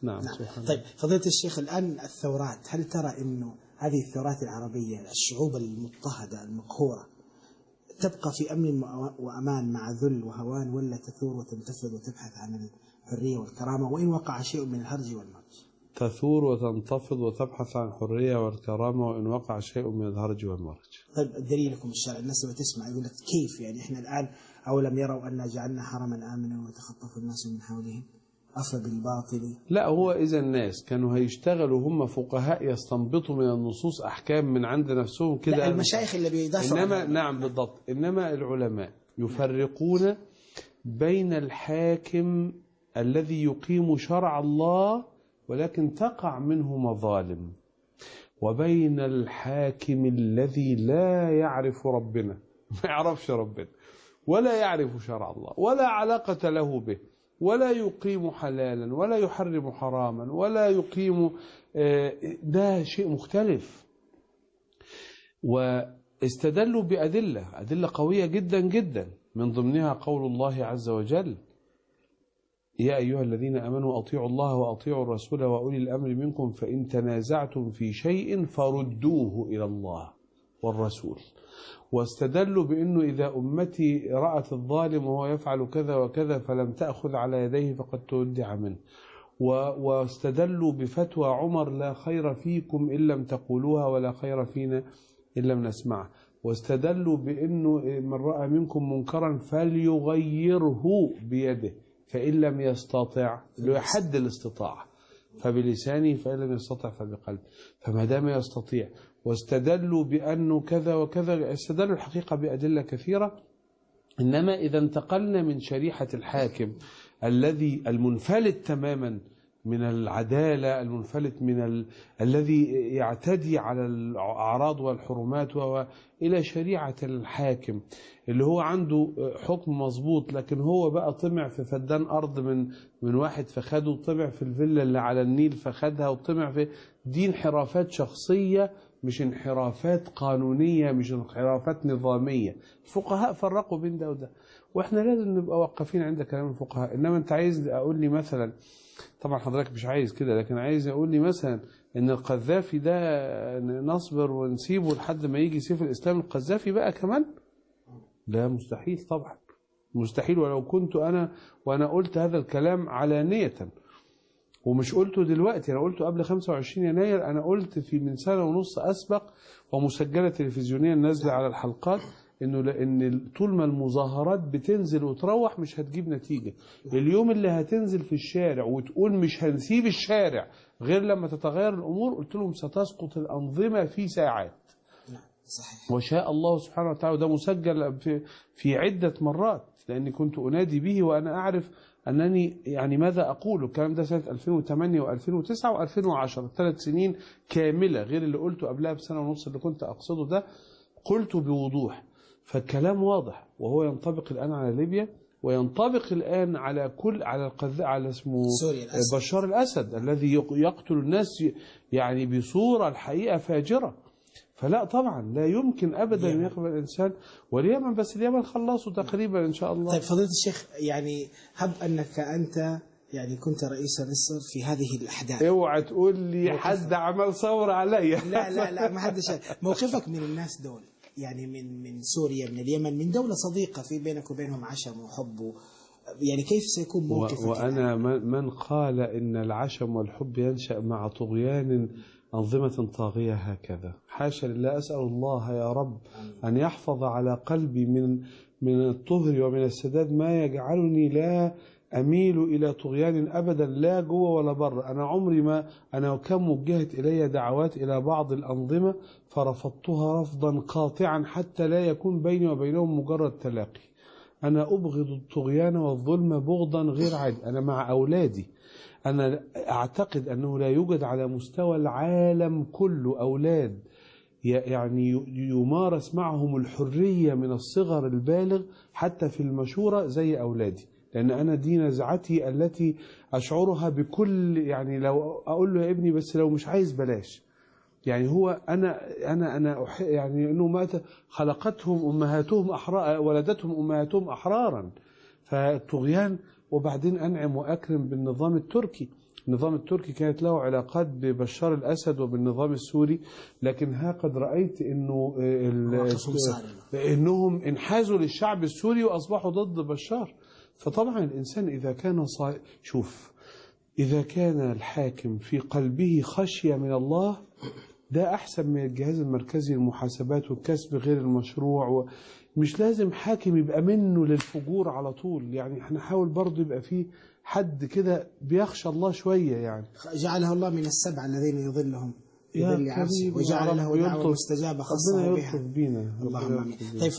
نعم. طيب فضيلة الشيخ، الآن الثورات، هل ترى أنه هذه الثورات العربية، الشعوب المضطهدة المقهورة، تبقى في أمن وأمان مع ذل وهوان، ولا تثور وتنتفض وتبحث عن الحرية والكرامة وإن وقع شيء من الهرج والمرج؟ تثور وتنتفض وتبحث عن الحرية والكرامة وإن وقع شيء من الهرج والمرج. طيب دليلكم الشرع، الناس لما تسمع يقول لك كيف يعني إحنا الآن أولم يروا أن جعلنا حرما آمنا وتخطف الناس من حولهم أفبالباطل؟ لا، هو إذا الناس كانوا هيشتغلوا هم فقهاء يستنبطوا من النصوص أحكام من عند نفسهم كده. لا، المشايخ اللي بيدافعوا. إنما نعم بالضبط، إنما العلماء يفرقون بين الحاكم الذي يقيم شرع الله ولكن تقع منه مظالم، وبين الحاكم الذي لا يعرف ربنا، ما يعرفش ربنا ولا يعرف شرع الله ولا علاقة له به، ولا يقيم حلالا ولا يحرم حراما ولا يقيم، ده شيء مختلف. واستدلوا أدلة قوية جدا جدا، من ضمنها قول الله عز وجل: يا أيها الذين آمنوا أطيعوا الله وأطيعوا الرسول وأولي الأمر منكم فإن تنازعتم في شيء فردوه إلى الله والرسول. واستدلوا بأنه إذا أمتي رأت الظالم وهو يفعل كذا وكذا فلم تأخذ على يديه فقد تودع منه. واستدلوا بفتوى عمر: لا خير فيكم إن لم تقولوها ولا خير فينا إن لم نسمعه. واستدلوا بأنه من رأى منكم منكرا فليغيره بيده فإن لم يستطع، لحد الاستطاعة، فبلسانه، فإن لم يستطع فبقلبه، فما دام يستطيع. واستدلوا بأنه كذا وكذا، استدلوا الحقيقة بأدلة كثيرة. إنما إذا انتقلنا من شريحة الحاكم الذي المنفلت تماما من العدالة، المنفلت من الذي يعتدي على الأعراض والحرمات، إلى شريعة الحاكم اللي هو عنده حكم مظبوط، لكن هو بقى طمع في فدان أرض من واحد فخده، وطمع في الفيلا اللي على النيل فخدها، وطمع في دي انحرافات شخصية مش انحرافات قانونية، مش انحرافات نظامية. الفقهاء فرقوا بين ده وده، واحنا لازم نبقى واقفين عند كلام الفقهاء. انما انت عايز اقول لي مثلا، طبعا حضرتك مش عايز كده، لكن عايز اقول لي مثلا ان القذافي ده نصبر ونسيبه لحد ما يجي سيف الاسلام القذافي بقى كمان؟ لا، مستحيل طبعا، مستحيل. ولو كنت وانا قلت هذا الكلام علانية، ومش قلته دلوقتي، أنا قلته قبل 25 يناير، أنا قلت من سنة ونص أسبق ومسجلة تلفزيونيا نازلة على الحلقات، إن طول ما المظاهرات بتنزل وتروح مش هتجيب نتيجة. اليوم اللي هتنزل في الشارع وتقول مش هنسيب الشارع غير لما تتغير الأمور، قلت لهم ستسقط الأنظمة في ساعات. صحيح. وشاء الله سبحانه وتعالى، ده مسجل في عدة مرات، لأني كنت أنادي به وأنا أعرف أنني يعني ماذا أقول. الكلام ده سنة 2008 و2009 و2010، 3 سنين كاملة، غير اللي قلته قبلها بسنة ونص اللي كنت أقصده، ده قلته بوضوح. فالكلام واضح، وهو ينطبق الآن على ليبيا، وينطبق الآن على اسمه بشار الأسد الذي يقتل الناس يعني بصورة الحقيقة فاجرة. فلا طبعا لا يمكن أبدا أن يقبل الإنسان. واليمن، بس اليمن خلصوا تقريبا إن شاء الله. طيب فضيلة الشيخ، يعني هب أنك أنت يعني كنت رئيس مصر في هذه الأحداث، اوعى تقول لي حد عمل ثورة عليا. لا ما حدش. موقفك من الناس دول، يعني من سوريا، من اليمن، من دولة صديقة في بينك وبينهم عشم وحب، يعني كيف سيكون موقفك؟ وأنا من قال إن العشم والحب ينشأ مع طغيان أنظمة طاغية هكذا، حاشا لله. أسأل الله يا رب أن يحفظ على قلبي من الطهر ومن السداد ما يجعلني لا أميل إلى طغيان أبدا، لا جوه ولا بره. أنا عمري ما كم وجهت إلي دعوات إلى بعض الأنظمة فرفضتها رفضا قاطعا حتى لا يكون بيني وبينهم مجرد تلاقي. أنا أبغض الطغيان والظلم بغضا غير عادي. أنا مع أولادي، أنا أعتقد أنه لا يوجد على مستوى العالم كله أولاد يعني يمارس معهم الحرية من الصغر البالغ حتى في المشورة زي أولادي. لأن أنا دي نزعتي التي أشعرها بكل، يعني لو أقول له يا ابني بس لو مش عايز بلاش، يعني هو أنا يعني أنه مات خلقتهم أمهاتهم أحرار، ولدتهم أمهاتهم أحرارا، فالطغيان. وبعدين أنعم وأكرم بالنظام التركي النظام التركي كانت له علاقات ببشار الأسد وبالنظام السوري، لكن ها قد رأيت إنه إنهم انحازوا للشعب السوري وأصبحوا ضد بشار. فطبعا الإنسان إذا كان شوف، إذا كان الحاكم في قلبه خشية من الله، ده أحسن من الجهاز المركزي للمحاسبات والكسب غير المشروع. مش لازم حاكم يبقى منه للفجور على طول، يعني احنا نحاول برضو يبقى فيه حد كده بيخشى الله شوية. يعني جعله الله من السبع الذين يظلهم في ظل عرشه، وجعل له دعوة مستجابة خاصة بها. ربنا يلطف بينا. اللهم آمين. طيب